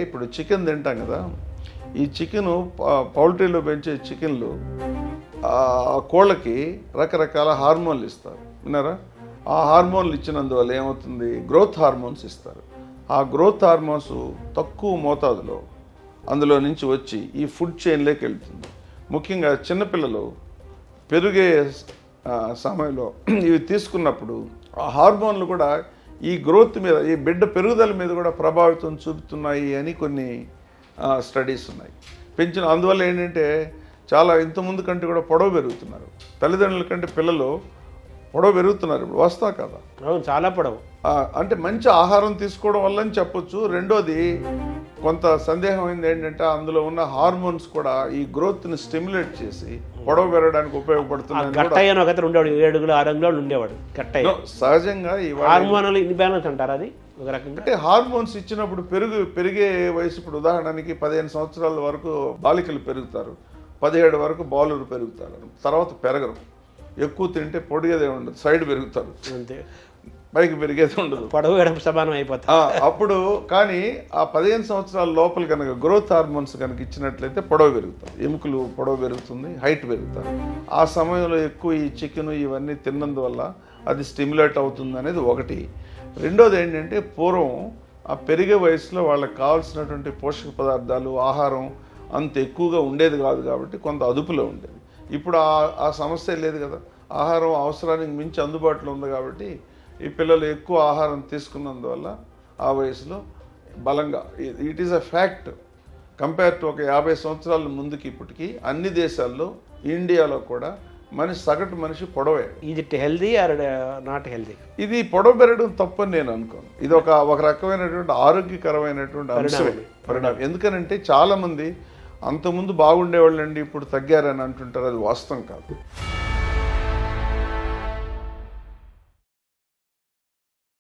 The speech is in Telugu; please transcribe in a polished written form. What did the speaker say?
ఇప్పుడు చికెన్ తింటాం కదా, ఈ చికెను పౌల్ట్రీలో పెంచే చికెన్లు కోళ్ళకి రకరకాల హార్మోన్లు ఇస్తారు. విన్నారా? ఆ హార్మోన్లు ఇచ్చినందువల్ల ఏమవుతుంది, గ్రోత్ హార్మోన్స్ ఇస్తారు. ఆ గ్రోత్ హార్మోన్స్ తక్కువ మోతాదులో అందులో నుంచి వచ్చి ఈ ఫుడ్ చైన్లోకి వెళ్తుంది. ముఖ్యంగా చిన్నపిల్లలు పెరిగే సమయంలో ఇవి తీసుకున్నప్పుడు ఆ హార్మోన్లు కూడా ఈ గ్రోత్ మీద, ఈ బిడ్డ పెరుగుదల మీద కూడా ప్రభావితం చూపుతున్నాయి అని కొన్ని స్టడీస్ ఉన్నాయి. అందువల్ల ఏంటంటే చాలా ఇంతకుముందు కంటే కూడా పొడవు పెరుగుతున్నారు. తల్లిదండ్రుల కంటే పిల్లలు పొడవు పెరుగుతున్నారు. ఇప్పుడు వస్తా కదా, చాలా పొడవు. అంటే మంచి ఆహారం తీసుకోవడం వల్ల అని చెప్పొచ్చు. రెండోది కొంత సందేహం అయింది ఏంటంటే అందులో ఉన్న హార్మోన్స్ కూడా ఈ గ్రోత్ని స్టిమ్యులేట్ చేసి పొడవు పెరగడానికి ఉపయోగపడుతున్నాయి. 7 అడుగులు 6 అంగుళాలు ఉండేవాడు గట్టయ్య. సహజంగా ఈ హార్మోనల్ ఇన్బ్యాలెన్స్ అంటారు అది ఒక రకంగా. అంటే హార్మోన్స్ ఇచ్చినప్పుడు పెరిగే వయసు, ఇప్పుడు ఉదాహరణకి 15 సంవత్సరాల వరకు బాలికలు పెరుగుతారు, 17 వరకు బాలురు పెరుగుతారు, తర్వాత పెరగరు. ఎక్కువ తింటే పొడిగేదే ఉండదు, సైడ్ పెరుగుతారు, అంతే, పైకి పెరిగేది ఉండదు, పొడవు ఎడమ సమానం అయిపోతుంది. అప్పుడు కానీ ఆ 15 సంవత్సరాల లోపల కనుక గ్రోత్ హార్మోన్స్ కనుక ఇచ్చినట్లయితే పొడవు పెరుగుతారు, ఎముకలు పొడవు పెరుగుతుంది, హైట్ పెరుగుతారు. ఆ సమయంలో ఎక్కువ ఈ చికెన్ ఇవన్నీ తిన్నందువల్ల అది స్టిమ్యులేట్ అవుతుంది అనేది ఒకటి. రెండోది ఏంటంటే పూర్వం ఆ పెరిగే వయసులో వాళ్ళకి కావాల్సినటువంటి పోషక పదార్థాలు, ఆహారం అంత ఎక్కువగా ఉండేది కాదు కాబట్టి కొంత అదుపులో ఉండేది. ఇప్పుడు ఆ సమస్య లేదు కదా, ఆహారం అవసరానికి మించి అందుబాటులో ఉంది కాబట్టి ఈ పిల్లలు ఎక్కువ ఆహారం తీసుకున్నందువల్ల ఆ వయసులో బలంగా, it is a fact. Compare to ఒక 50 సంవత్సరాల ముందుకి ఇప్పటికీ అన్ని దేశాల్లో, ఇండియాలో కూడా సగటు మనిషి పొడవే. ఇది హెల్దీ ఆర్ నాట్ హెల్దీ? ఇది పొడవ పెరగడం తప్పని నేను అనుకోను. ఇది ఒక రకమైనటువంటి ఆరోగ్యకరమైనటువంటి పరిణామం. ఎందుకనంటే చాలామంది అంతకుముందు బాగుండేవాళ్ళండి ఇప్పుడు తగ్గారని అంటుంటారు. అది వాస్తవం కాదు.